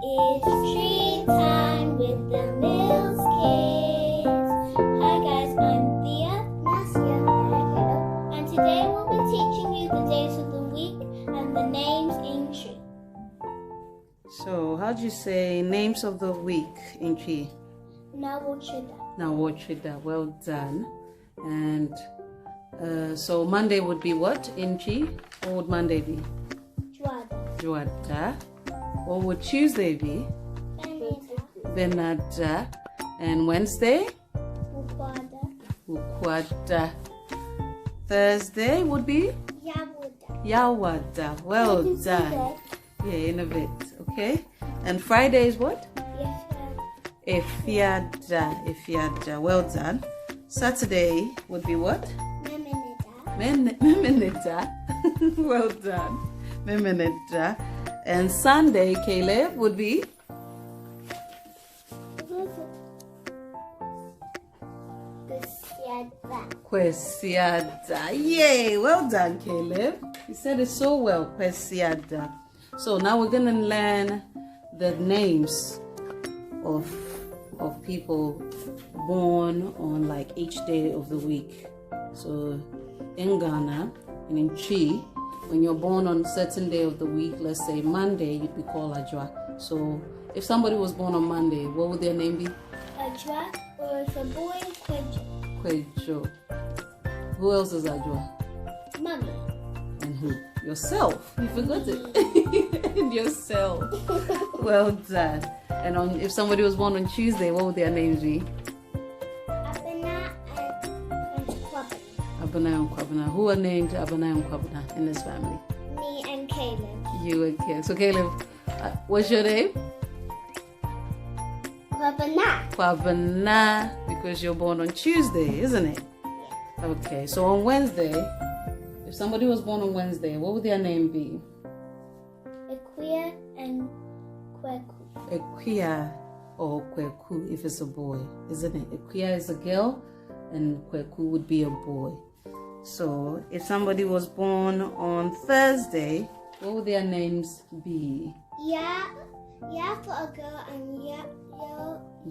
It's tree time with the Mills kids. Hi guys, I'm Thea, and today we'll be teaching you the days of the week and the names in tree. So, how do you say names of the week in tree? Nnaw tweda. Nnaw tweda. Well done. And so Monday would be what in tree? What would Monday be? Dwoada. Dwoada. What would Tuesday be? Benada. And Wednesday? Wukuada. Thursday would be? Yawada. Well done. Yeah, in a bit. Okay. And Friday is what? Efiada. Well done. Saturday would be what? Memeneda. Well done. Memeneda. And Sunday, Caleb, would be? Kwasiada. Yay! Well done, Caleb. You said it so well, Kwasiada. So now we're going to learn the names of people born on like each day of the week. So in Ghana and in Chi, when you're born on a certain day of the week, let's say Monday, you'd be called Adwoa. So if somebody was born on Monday, what would their name be? Adwoa, or if a boy, Kwabena. Who else is Adwoa? Mommy. And who? Yourself. You forgot it. And yourself. Well done. And if somebody was born on Tuesday, what would their names be? Abena and Kwabena. Abena and Kwabena. Who are named Abena and Kwabena in this family? Me and Caleb. You and Caleb. So Caleb, what's your name? Kwabena, because you're born on Tuesday, isn't it? Yeah. Okay, so on Wednesday, if somebody was born on Wednesday, what would their name be? Akua and Kwaku. Akua or Kwaku if it's a boy, isn't it? Akua is a girl and Kwaku would be a boy. So if somebody was born on Thursday, what would their names be? Yeah for a girl and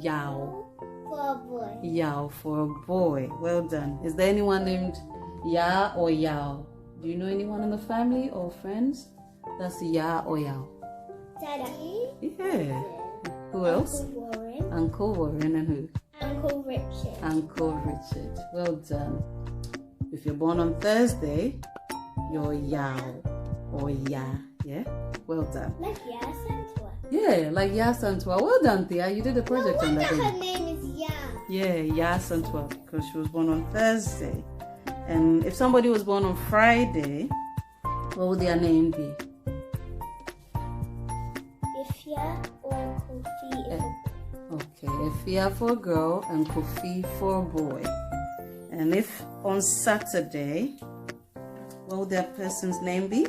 Yaw for a boy. Yaw for a boy. Well done. Is there anyone named Ya or Yaw? Do you know anyone in the family or friends? That's Ya or Yaw. Daddy. Yeah. Who else? Uncle Warren and who? Uncle Richard. Uncle Richard. Well done. If you're born on Thursday, you're Yaw or Ya. Yeah? Well done. Like Santua. Yeah, like Ya Santua. Well done, Thea. You did a project on that. Her name is Ya. Yeah, Ya Santua, because she was born on Thursday. And if somebody was born on Friday, what would their name be? Afia or Kofi. Okay, Afia for a girl and Kofi for a boy. And if on Saturday, what would that person's name be?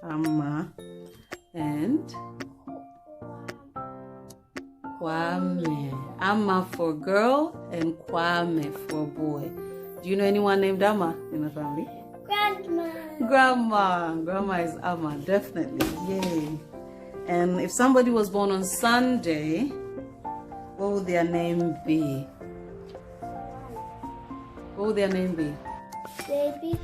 Amma. And Kwame. Amma for a girl and Kwame for a boy. Do you know anyone named Amma in the family? Grandma is Amma, definitely. Yay. And if somebody was born on Sunday, what would their name be? What would their name be? Baby,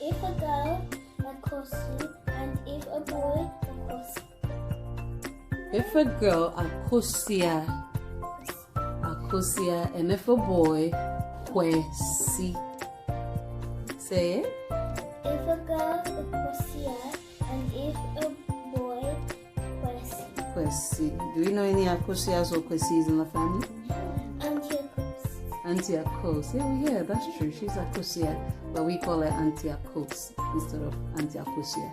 if a girl, Akosu, and if a boy, Akwasi. If a girl, Akosua, and if a boy, Kwasi. Say it. If a girl, Akosua, and if a boy, Kwasi. Kwasi. Do you know any Akosias or Kwasis in the family? Auntie Akos. Yeah, that's true. She's Akosia, but we call her Auntie Akos instead of Auntie Akosia.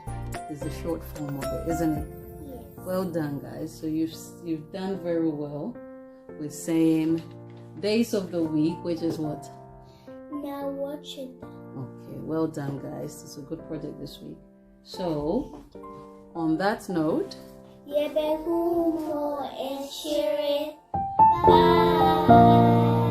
It's the short form of it, isn't it? Yes. Well done, guys. So you've done very well with saying days of the week, which is what? Nnaw tweda. Okay, well done, guys. It's a good project this week. So, on that note, Bye.